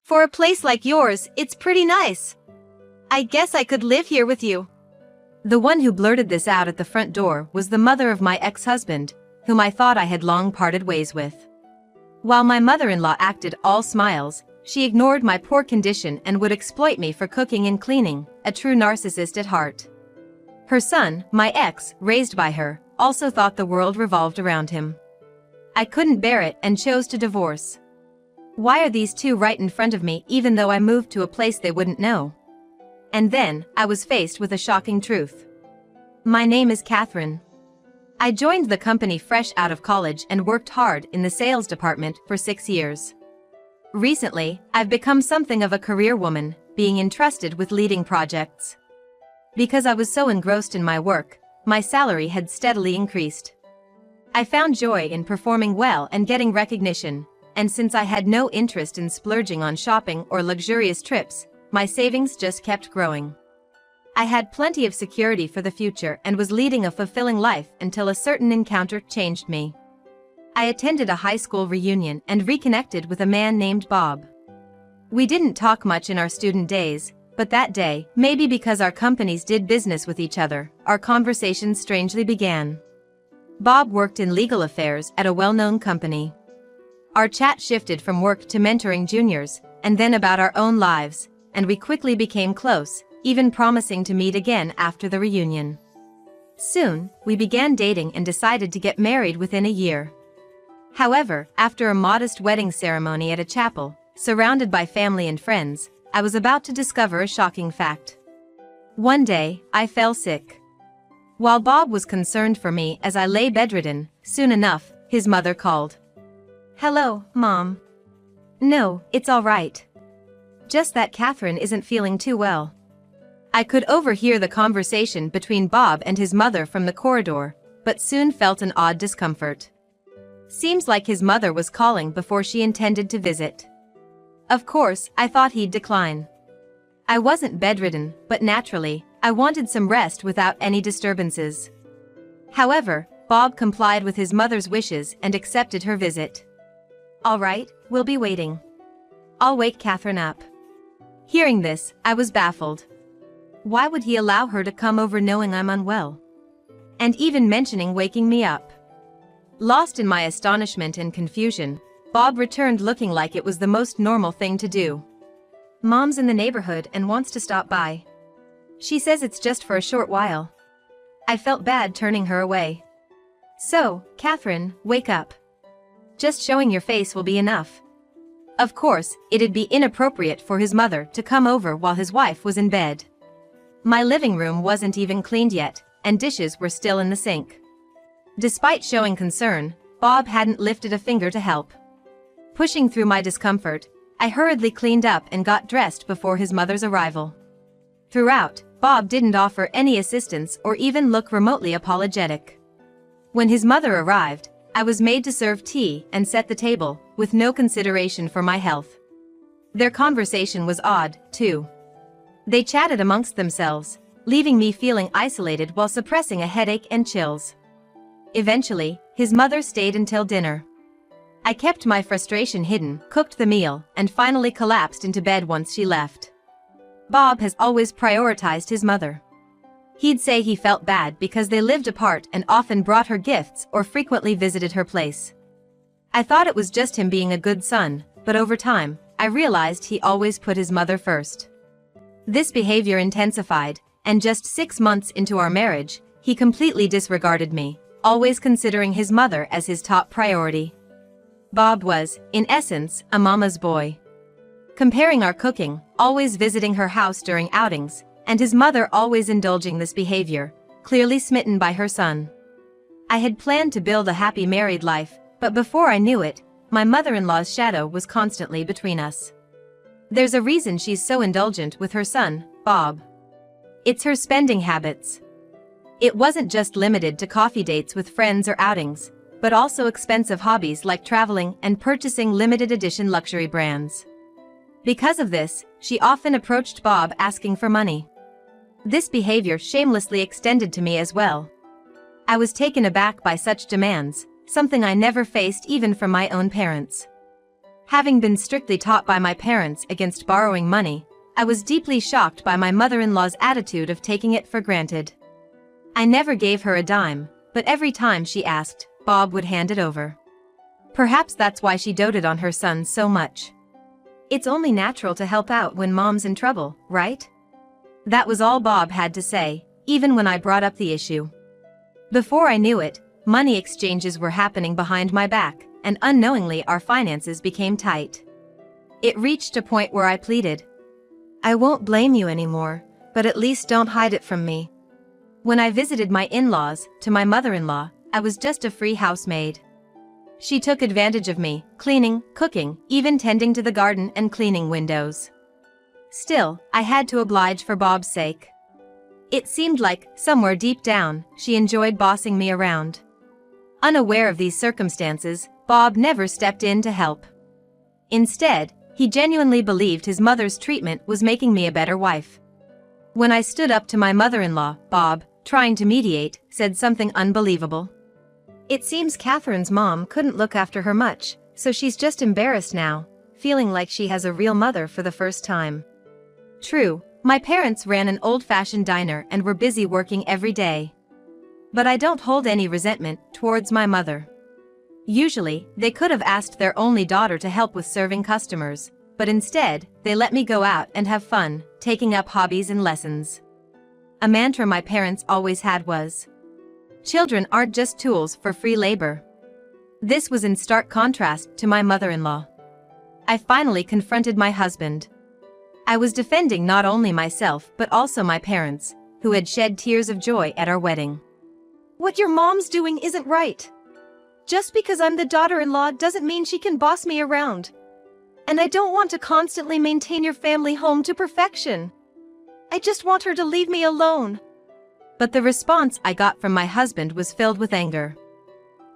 For a place like yours, it's pretty nice. I guess I could live here with you. The one who blurted this out at the front door was the mother of my ex-husband, whom I thought I had long parted ways with. While my mother-in-law acted all smiles, she ignored my poor condition and would exploit me for cooking and cleaning, a true narcissist at heart. Her son, my ex, raised by her, also thought the world revolved around him. I couldn't bear it and chose to divorce. Why are these two right in front of me even though I moved to a place they wouldn't know? And then, I was faced with a shocking truth. My name is Catherine. I joined the company fresh out of college and worked hard in the sales department for 6 years. Recently, I've become something of a career woman, being entrusted with leading projects. Because I was so engrossed in my work, my salary had steadily increased. I found joy in performing well and getting recognition, and since I had no interest in splurging on shopping or luxurious trips, my savings just kept growing. I had plenty of security for the future and was leading a fulfilling life until a certain encounter changed me. I attended a high school reunion and reconnected with a man named Bob. We didn't talk much in our student days, but that day, maybe because our companies did business with each other, our conversation strangely began. Bob worked in legal affairs at a well-known company. Our chat shifted from work to mentoring juniors, and then about our own lives, and we quickly became close, even promising to meet again after the reunion. Soon, we began dating and decided to get married within a year. However, after a modest wedding ceremony at a chapel, surrounded by family and friends, I was about to discover a shocking fact. One day, I fell sick. While Bob was concerned for me as I lay bedridden, soon enough, his mother called. "Hello, Mom." "No, it's all right. Just that Catherine isn't feeling too well." I could overhear the conversation between Bob and his mother from the corridor, but soon felt an odd discomfort. Seems like his mother was calling before she intended to visit. Of course, I thought he'd decline. I wasn't bedridden, but naturally, I wanted some rest without any disturbances. However, Bob complied with his mother's wishes and accepted her visit. "All right, we'll be waiting. I'll wake Catherine up." Hearing this, I was baffled. Why would he allow her to come over knowing I'm unwell? And even mentioning waking me up? Lost in my astonishment and confusion, Bob returned looking like it was the most normal thing to do. "Mom's in the neighborhood and wants to stop by. She says it's just for a short while." I felt bad turning her away. "So, Catherine, wake up. Just showing your face will be enough." Of course, it'd be inappropriate for his mother to come over while his wife was in bed. My living room wasn't even cleaned yet, and dishes were still in the sink. Despite showing concern, Bob hadn't lifted a finger to help. Pushing through my discomfort, I hurriedly cleaned up and got dressed before his mother's arrival. Throughout, Bob didn't offer any assistance or even look remotely apologetic. When his mother arrived, I was made to serve tea and set the table, with no consideration for my health. Their conversation was odd, too. They chatted amongst themselves, leaving me feeling isolated while suppressing a headache and chills. Eventually, his mother stayed until dinner. I kept my frustration hidden, cooked the meal, and finally collapsed into bed once she left. Bob has always prioritized his mother. He'd say he felt bad because they lived apart and often brought her gifts or frequently visited her place. I thought it was just him being a good son, but over time, I realized he always put his mother first. This behavior intensified, and just 6 months into our marriage, he completely disregarded me, always considering his mother as his top priority. Bob was, in essence, a mama's boy. Comparing our cooking, always visiting her house during outings, and his mother always indulging this behavior, clearly smitten by her son. I had planned to build a happy married life, but before I knew it, my mother-in-law's shadow was constantly between us. There's a reason she's so indulgent with her son, Bob. It's her spending habits. It wasn't just limited to coffee dates with friends or outings, but also expensive hobbies like traveling and purchasing limited edition luxury brands. Because of this, she often approached Bob asking for money. This behavior shamelessly extended to me as well. I was taken aback by such demands, something I never faced even from my own parents. Having been strictly taught by my parents against borrowing money, I was deeply shocked by my mother-in-law's attitude of taking it for granted. I never gave her a dime, but every time she asked, Bob would hand it over. Perhaps that's why she doted on her son so much. It's only natural to help out when mom's in trouble, right? That was all Bob had to say, even when I brought up the issue. Before I knew it, money exchanges were happening behind my back, and unknowingly our finances became tight. It reached a point where I pleaded, I won't blame you anymore, but at least don't hide it from me. When I visited my in-laws, to my mother-in-law, I was just a free housemaid. She took advantage of me, cleaning, cooking, even tending to the garden and cleaning windows. Still, I had to oblige for Bob's sake. It seemed like, somewhere deep down, she enjoyed bossing me around. Unaware of these circumstances, Bob never stepped in to help. Instead, he genuinely believed his mother's treatment was making me a better wife. When I stood up to my mother-in-law, Bob, trying to mediate, said something unbelievable. It seems Catherine's mom couldn't look after her much, so she's just embarrassed now, feeling like she has a real mother for the first time. True, my parents ran an old-fashioned diner and were busy working every day. But I don't hold any resentment towards my mother. Usually, they could have asked their only daughter to help with serving customers, but instead, they let me go out and have fun, taking up hobbies and lessons. A mantra my parents always had was, children aren't just tools for free labor. This was in stark contrast to my mother-in-law. I finally confronted my husband. I was defending not only myself but also my parents, who had shed tears of joy at our wedding. What your mom's doing isn't right. Just because I'm the daughter-in-law doesn't mean she can boss me around. And I don't want to constantly maintain your family home to perfection. I just want her to leave me alone. But the response I got from my husband was filled with anger.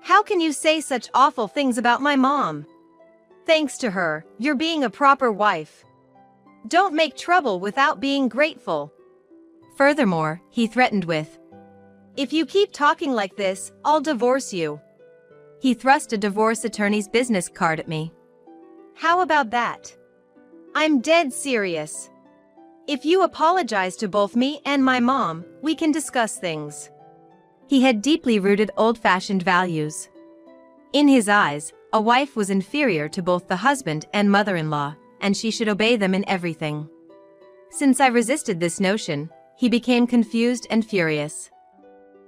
How can you say such awful things about my mom? Thanks to her, you're being a proper wife. Don't make trouble without being grateful. Furthermore, he threatened with, if you keep talking like this, I'll divorce you. He thrust a divorce attorney's business card at me. How about that? I'm dead serious. If you apologize to both me and my mom, we can discuss things. He had deeply rooted old-fashioned values. In his eyes, a wife was inferior to both the husband and mother-in-law, and she should obey them in everything. Since I resisted this notion, he became confused and furious.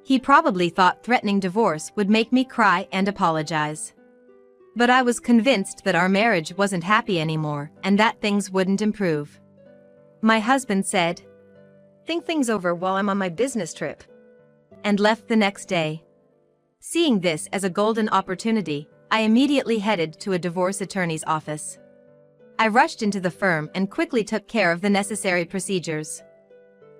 He probably thought threatening divorce would make me cry and apologize. But I was convinced that our marriage wasn't happy anymore and that things wouldn't improve. My husband said, think things over while I'm on my business trip, and left the next day. Seeing this as a golden opportunity, I immediately headed to a divorce attorney's office. I rushed into the firm and quickly took care of the necessary procedures.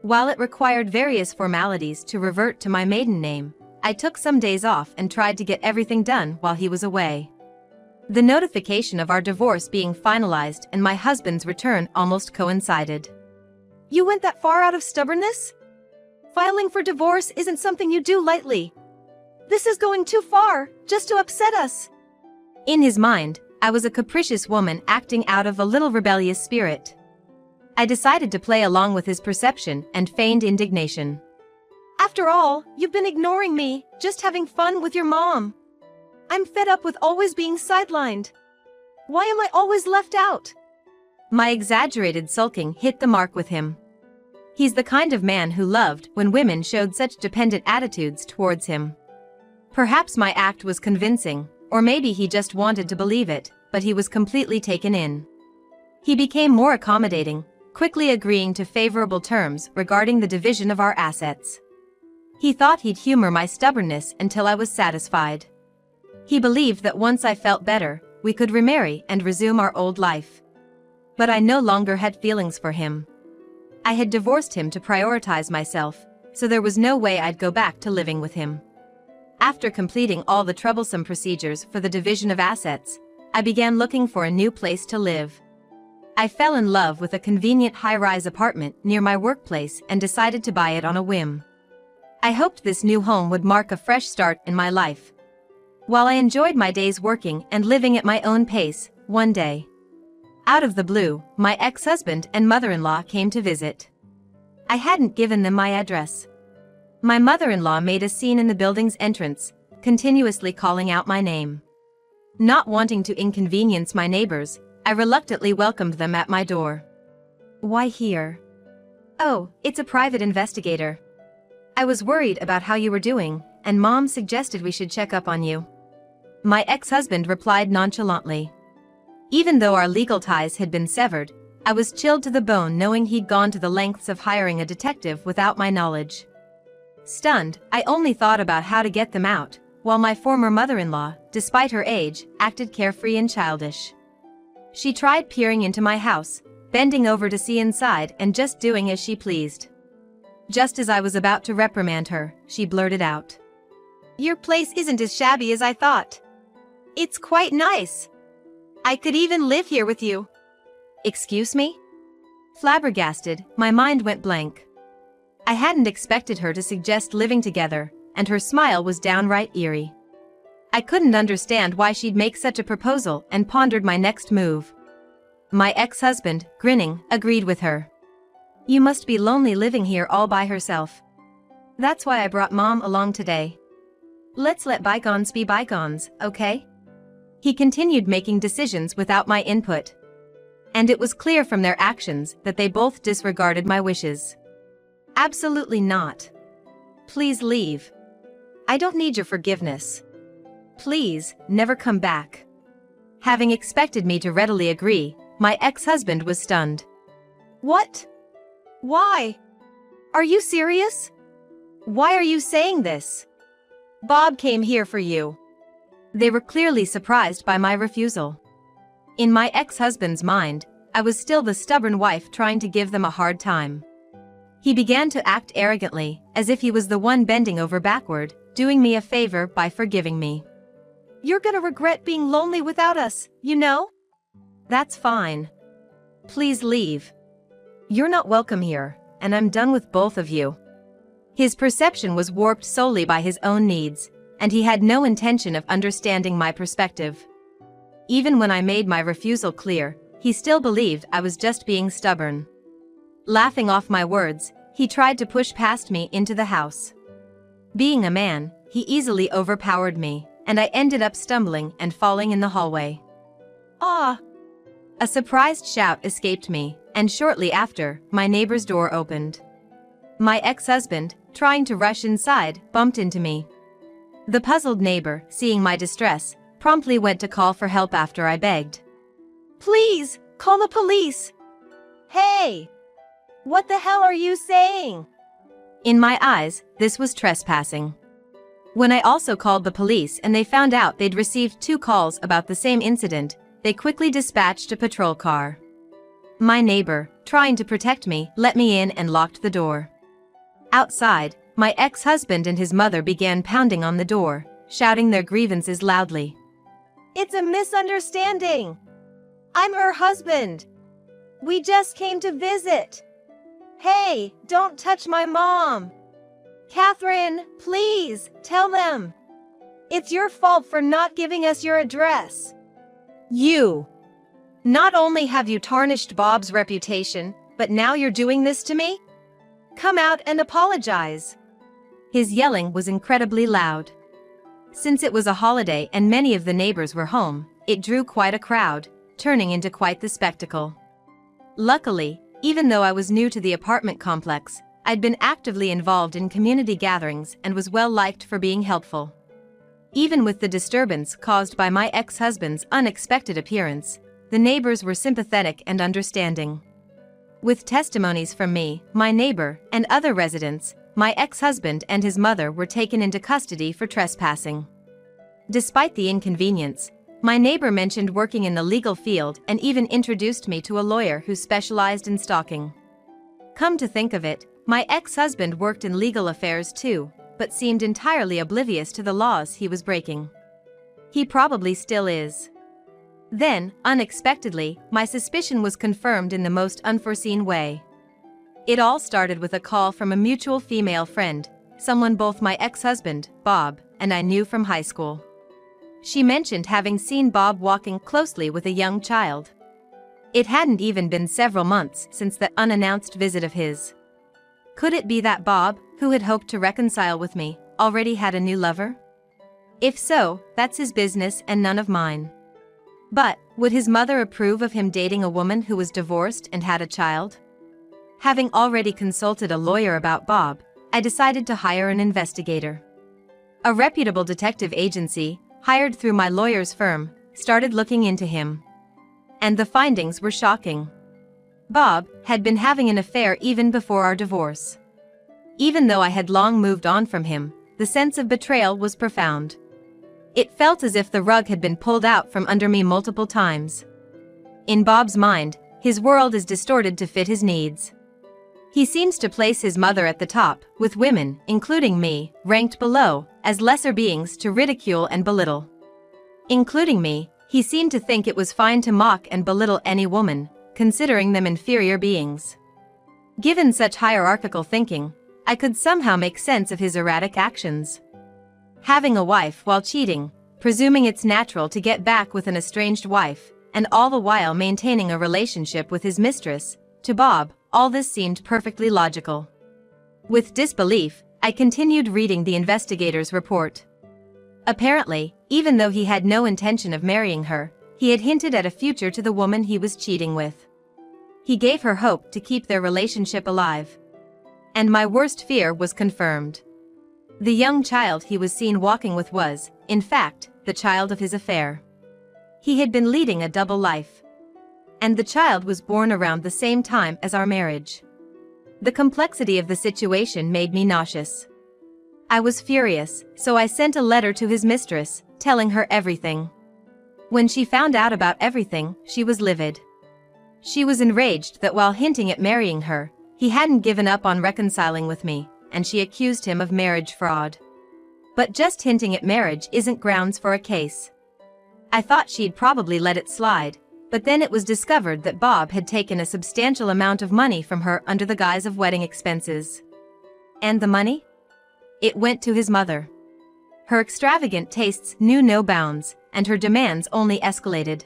While it required various formalities to revert to my maiden name, I took some days off and tried to get everything done while he was away. The notification of our divorce being finalized and my husband's return almost coincided. You went that far out of stubbornness? Filing for divorce isn't something you do lightly. This is going too far, just to upset us. In his mind, I was a capricious woman acting out of a little rebellious spirit. I decided to play along with his perception and feigned indignation. After all, you've been ignoring me, just having fun with your mom. I'm fed up with always being sidelined. Why am I always left out? My exaggerated sulking hit the mark with him. He's the kind of man who loved when women showed such dependent attitudes towards him. Perhaps my act was convincing, or maybe he just wanted to believe it, but he was completely taken in. He became more accommodating, quickly agreeing to favorable terms regarding the division of our assets. He thought he'd humor my stubbornness until I was satisfied. He believed that once I felt better, we could remarry and resume our old life. But I no longer had feelings for him. I had divorced him to prioritize myself, so there was no way I'd go back to living with him. After completing all the troublesome procedures for the division of assets, I began looking for a new place to live. I fell in love with a convenient high-rise apartment near my workplace and decided to buy it on a whim. I hoped this new home would mark a fresh start in my life. While I enjoyed my days working and living at my own pace, one day. Out of the blue, my ex-husband and mother-in-law came to visit. I hadn't given them my address. My mother-in-law made a scene in the building's entrance, continuously calling out my name. Not wanting to inconvenience my neighbors, I reluctantly welcomed them at my door. "Why here?" "Oh, it's a private investigator. I was worried about how you were doing, and Mom suggested we should check up on you," my ex-husband replied nonchalantly. Even though our legal ties had been severed, I was chilled to the bone knowing he'd gone to the lengths of hiring a detective without my knowledge. Stunned, I only thought about how to get them out, while my former mother-in-law, despite her age, acted carefree and childish. She tried peering into my house, bending over to see inside and just doing as she pleased. Just as I was about to reprimand her, she blurted out, "Your place isn't as shabby as I thought. It's quite nice. I could even live here with you." Excuse me? Flabbergasted, my mind went blank. I hadn't expected her to suggest living together, and her smile was downright eerie. I couldn't understand why she'd make such a proposal and pondered my next move. My ex-husband, grinning, agreed with her. "You must be lonely living here all by herself. That's why I brought Mom along today. Let's let bygones be bygones, okay?" He continued making decisions without my input. And it was clear from their actions that they both disregarded my wishes. "Absolutely not. Please leave. I don't need your forgiveness. Please, never come back." Having expected me to readily agree, my ex-husband was stunned. "What? Why? Are you serious? Why are you saying this? Bob came here for you." They were clearly surprised by my refusal. In my ex-husband's mind, I was still the stubborn wife trying to give them a hard time. He began to act arrogantly, as if he was the one bending over backward, doing me a favor by forgiving me. "You're gonna regret being lonely without us, you know? That's fine. Please leave. You're not welcome here, and I'm done with both of you." His perception was warped solely by his own needs, and he had no intention of understanding my perspective. Even when I made my refusal clear, he still believed I was just being stubborn. Laughing off my words, he tried to push past me into the house. Being a man, he easily overpowered me, and I ended up stumbling and falling in the hallway. "Ah!" A surprised shout escaped me, and shortly after, my neighbor's door opened. My ex-husband, trying to rush inside, bumped into me. The puzzled neighbor, seeing my distress, promptly went to call for help after I begged. "Please, call the police." "Hey! What the hell are you saying?" In my eyes, this was trespassing. When I also called the police and they found out they'd received 2 calls about the same incident, they quickly dispatched a patrol car. My neighbor, trying to protect me, let me in and locked the door. Outside, my ex-husband and his mother began pounding on the door, shouting their grievances loudly. "It's a misunderstanding. I'm her husband. We just came to visit. Hey, don't touch my mom. Catherine, please, tell them. It's your fault for not giving us your address. You. Not only have you tarnished Bob's reputation, but now you're doing this to me? Come out and apologize." His yelling was incredibly loud. Since it was a holiday and many of the neighbors were home, it drew quite a crowd, turning into quite the spectacle. Luckily, even though I was new to the apartment complex, I'd been actively involved in community gatherings and was well liked for being helpful. Even with the disturbance caused by my ex-husband's unexpected appearance, the neighbors were sympathetic and understanding. With testimonies from me, my neighbor, and other residents, my ex-husband and his mother were taken into custody for trespassing. Despite the inconvenience, my neighbor mentioned working in the legal field and even introduced me to a lawyer who specialized in stalking. Come to think of it, my ex-husband worked in legal affairs too, but seemed entirely oblivious to the laws he was breaking. He probably still is. Then, unexpectedly, my suspicion was confirmed in the most unforeseen way. It all started with a call from a mutual female friend, someone both my ex-husband, Bob, and I knew from high school. She mentioned having seen Bob walking closely with a young child. It hadn't even been several months since that unannounced visit of his. Could it be that Bob, who had hoped to reconcile with me, already had a new lover? If so, that's his business and none of mine. But, would his mother approve of him dating a woman who was divorced and had a child? Having already consulted a lawyer about Bob, I decided to hire an investigator. A reputable detective agency, hired through my lawyer's firm, started looking into him. And the findings were shocking. Bob had been having an affair even before our divorce. Even though I had long moved on from him, the sense of betrayal was profound. It felt as if the rug had been pulled out from under me multiple times. In Bob's mind, his world is distorted to fit his needs. He seems to place his mother at the top, with women, including me, ranked below, as lesser beings to ridicule and belittle. Including me, he seemed to think it was fine to mock and belittle any woman, considering them inferior beings. Given such hierarchical thinking, I could somehow make sense of his erratic actions. Having a wife while cheating, presuming it's natural to get back with an estranged wife, and all the while maintaining a relationship with his mistress, to Bob, all this seemed perfectly logical. With disbelief, I continued reading the investigator's report. Apparently, even though he had no intention of marrying her, he had hinted at a future to the woman he was cheating with. He gave her hope to keep their relationship alive. And my worst fear was confirmed. The young child he was seen walking with was, in fact, the child of his affair. He had been leading a double life. And the child was born around the same time as our marriage. The complexity of the situation made me nauseous. I was furious, so I sent a letter to his mistress, telling her everything. When she found out about everything, she was livid. She was enraged that while hinting at marrying her, he hadn't given up on reconciling with me, and she accused him of marriage fraud. But just hinting at marriage isn't grounds for a case. I thought she'd probably let it slide, but then it was discovered that Bob had taken a substantial amount of money from her under the guise of wedding expenses. And the money? It went to his mother. Her extravagant tastes knew no bounds, and her demands only escalated.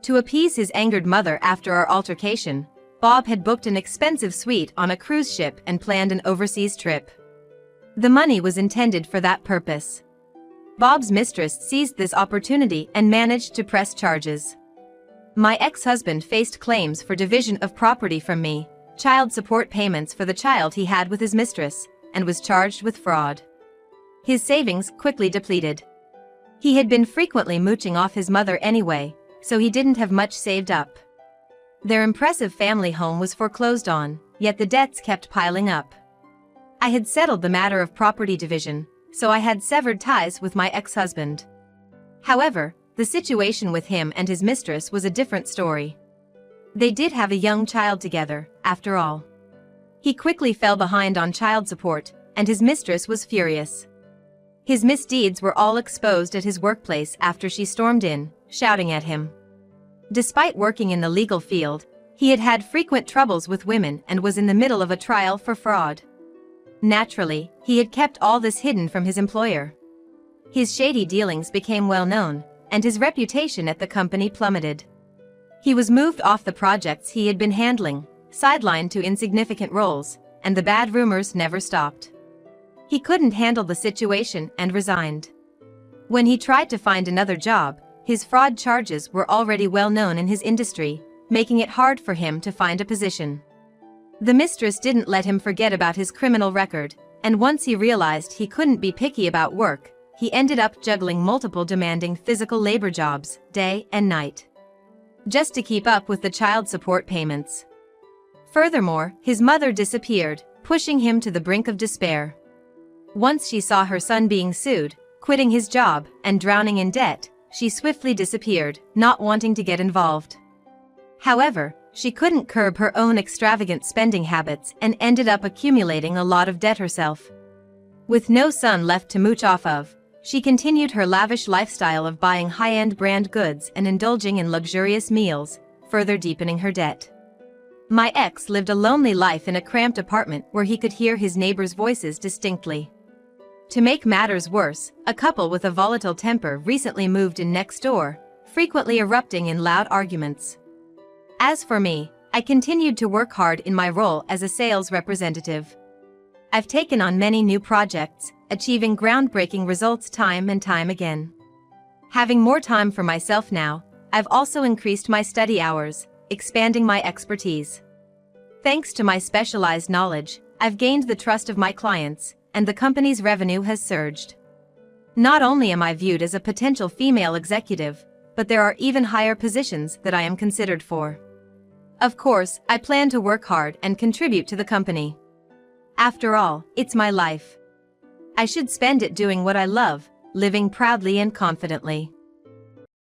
To appease his angered mother after our altercation, Bob had booked an expensive suite on a cruise ship and planned an overseas trip. The money was intended for that purpose. Bob's mistress seized this opportunity and managed to press charges. My ex-husband faced claims for division of property from me, child support payments for the child he had with his mistress, and was charged with fraud. His savings quickly depleted. He had been frequently mooching off his mother anyway, so he didn't have much saved up. Their impressive family home was foreclosed on, yet the debts kept piling up. I had settled the matter of property division, so I had severed ties with my ex-husband. However, the situation with him and his mistress was a different story. They did have a young child together, after all. He quickly fell behind on child support, and his mistress was furious. His misdeeds were all exposed at his workplace after she stormed in, shouting at him. Despite working in the legal field, he had had frequent troubles with women and was in the middle of a trial for fraud. Naturally, he had kept all this hidden from his employer. His shady dealings became well known, and his reputation at the company plummeted. He was moved off the projects he had been handling, sidelined to insignificant roles, and the bad rumors never stopped. He couldn't handle the situation and resigned. When he tried to find another job, his fraud charges were already well known in his industry, making it hard for him to find a position. The mistress didn't let him forget about his criminal record, and once he realized he couldn't be picky about work, he ended up juggling multiple demanding physical labor jobs, day and night, just to keep up with the child support payments. Furthermore, his mother disappeared, pushing him to the brink of despair. Once she saw her son being sued, quitting his job, and drowning in debt, she swiftly disappeared, not wanting to get involved. However, she couldn't curb her own extravagant spending habits and ended up accumulating a lot of debt herself. With no son left to mooch off of, she continued her lavish lifestyle of buying high-end brand goods and indulging in luxurious meals, further deepening her debt. My ex lived a lonely life in a cramped apartment where he could hear his neighbors' voices distinctly. To make matters worse, a couple with a volatile temper recently moved in next door, frequently erupting in loud arguments. As for me, I continued to work hard in my role as a sales representative. I've taken on many new projects, achieving groundbreaking results time and time again. Having more time for myself now, I've also increased my study hours, expanding my expertise. Thanks to my specialized knowledge, I've gained the trust of my clients, and the company's revenue has surged. Not only am I viewed as a potential female executive, but there are even higher positions that I am considered for. Of course, I plan to work hard and contribute to the company. After all, it's my life. I should spend it doing what I love, living proudly and confidently.